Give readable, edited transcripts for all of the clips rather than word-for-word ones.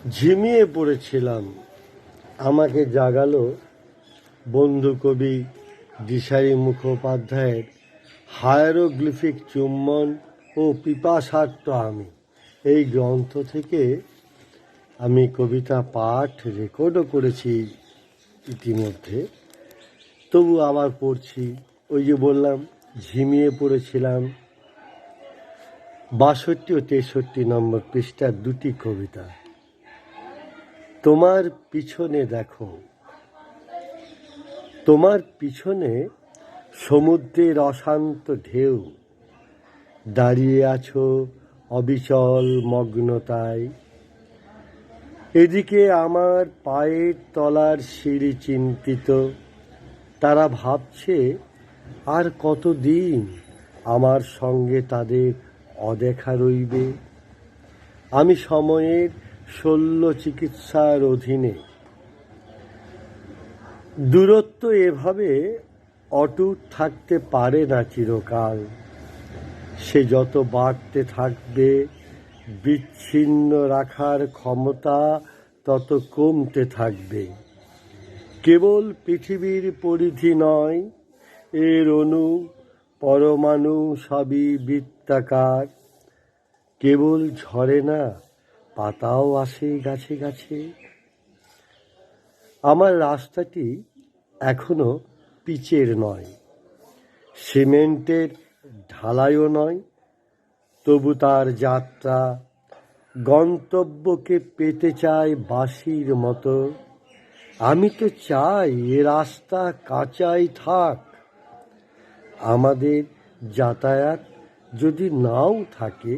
ঝিমিয়ে পড়েছিলাম, আমাকে জাগালো বন্ধু কবি দিশারি মুখোপাধ্যায়ের হায়ারোগ্লিফিক চুম্বন ও পিপাসার্ত আমি। এই গ্রন্থ থেকে আমি কবিতা পাঠ রেকর্ডও করেছি ইতিমধ্যে, তবু আবার পড়ছি। ওই যে বললাম, ঝিমিয়ে পড়েছিলাম। 62 ও 63 নম্বর পৃষ্ঠার দুটি কবিতা। তোমার পিছনে দেখো, তোমার পিছনে সমুদ্রের অশান্ত ঢেউ, দাঁড়িয়ে আছো অবিচল মগ্নতায়। এদিকে আমার পায়ের তলার সিঁড়ি চিন্তিত, তারা ভাবছে আর কতদিন আমার সঙ্গে তাদের অদেখা রইবে। আমি সময়ের শল্য চিকিৎসার অধীনে। দূরত্ব এভাবে অটুট থাকতে পারে না চিরকাল। সে যত বাড়তে থাকবে, বিচ্ছিন্ন রাখার ক্ষমতা তত কমতে থাকবে। কেবল পৃথিবীর পরিধি নয়, এর অণু পরমাণু সবই বৃত্তাকার। কেবল ঝরে না, পাতাও আসে গাছে গাছে। আমার রাস্তাটি এখনো পিচের নয়, সিমেন্টের ঢালাইও নয়, তবু তার যাত্রা গন্তব্যকে পেতে চায় বাঁশির মতো। আমি তো চাই এ রাস্তা কাঁচাই থাক, আমাদের যাতায়াত যদি নাও থাকে।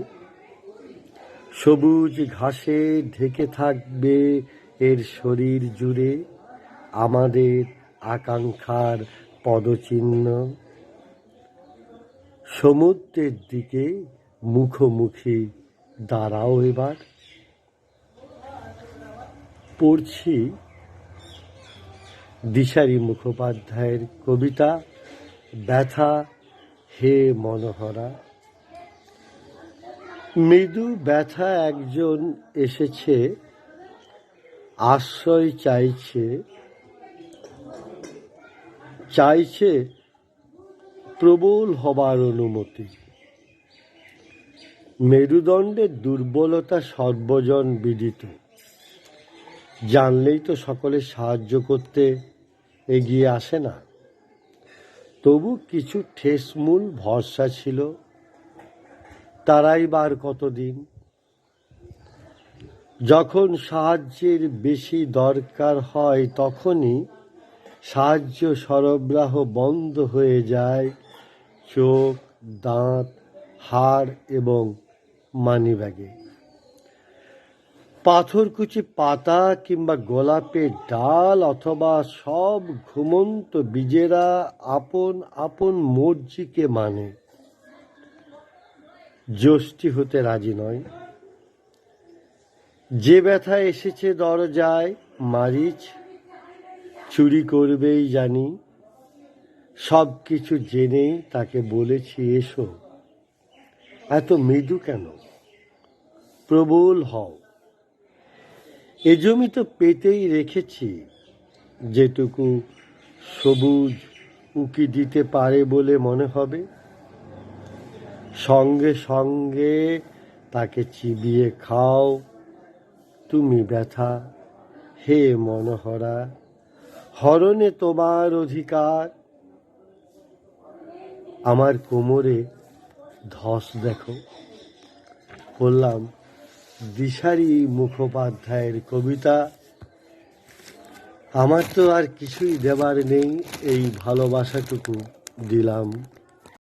সবুজ ঘাসে ঢেকে থাকবে এর শরীর জুড়ে আমাদের আকাঙ্ক্ষার পদচিহ্ন। সমুদ্রের দিকে মুখোমুখি দাঁড়াও এবার। পড়ছি দিশারি মুখোপাধ্যায়ের কবিতা ব্যথা হে মনোহরা। মৃদু ব্যথা একজন এসেছে, আশ্রয় চাইছে প্রবল হবার অনুমতি। মেরুদণ্ডের দুর্বলতা সর্বজন বিদিত, জানলেই তো সকলে সাহায্য করতে এগিয়ে আসে না। তবু কিছু ঠেসমূল ভরসা ছিল, তারাই বার কতদিন। যখন সাহায্যের বেশি দরকার হয়, তখনই সাহায্য সরবরাহ বন্ধ হয়ে যায় চোখ, দাঁত, হাড় এবং মানিব্যাগে। পাথরকুচি পাতা কিংবা গোলাপের ডাল অথবা সব ঘুমন্ত বীজেরা আপন আপন মর্জিকে মানে, যষ্টি হতে রাজি নয়। যে ব্যথা এসেছে দরজায়, মারিচ চুরি করবেই জানি। সব কিছু জেনেই তাকে বলেছি এসো। এত মৃদু কেন, প্রবল হও। এ জমি তো পেতেই রেখেছি, যেটুকু সবুজ উকি দিতে পারে বলে মনে হবে। সঙ্গে সঙ্গে তাকে চিবিয়ে খাও তুমি ব্যথা হে মনোহরা। হরণে তোমার অধিকার। আমার কোমরে ধস দেখো। বললাম দিশারি মুখোপাধ্যায়ের কবিতা। আমার তো আর কিছুই দেবার নেই, এই ভালোবাসাটুকু দিলাম।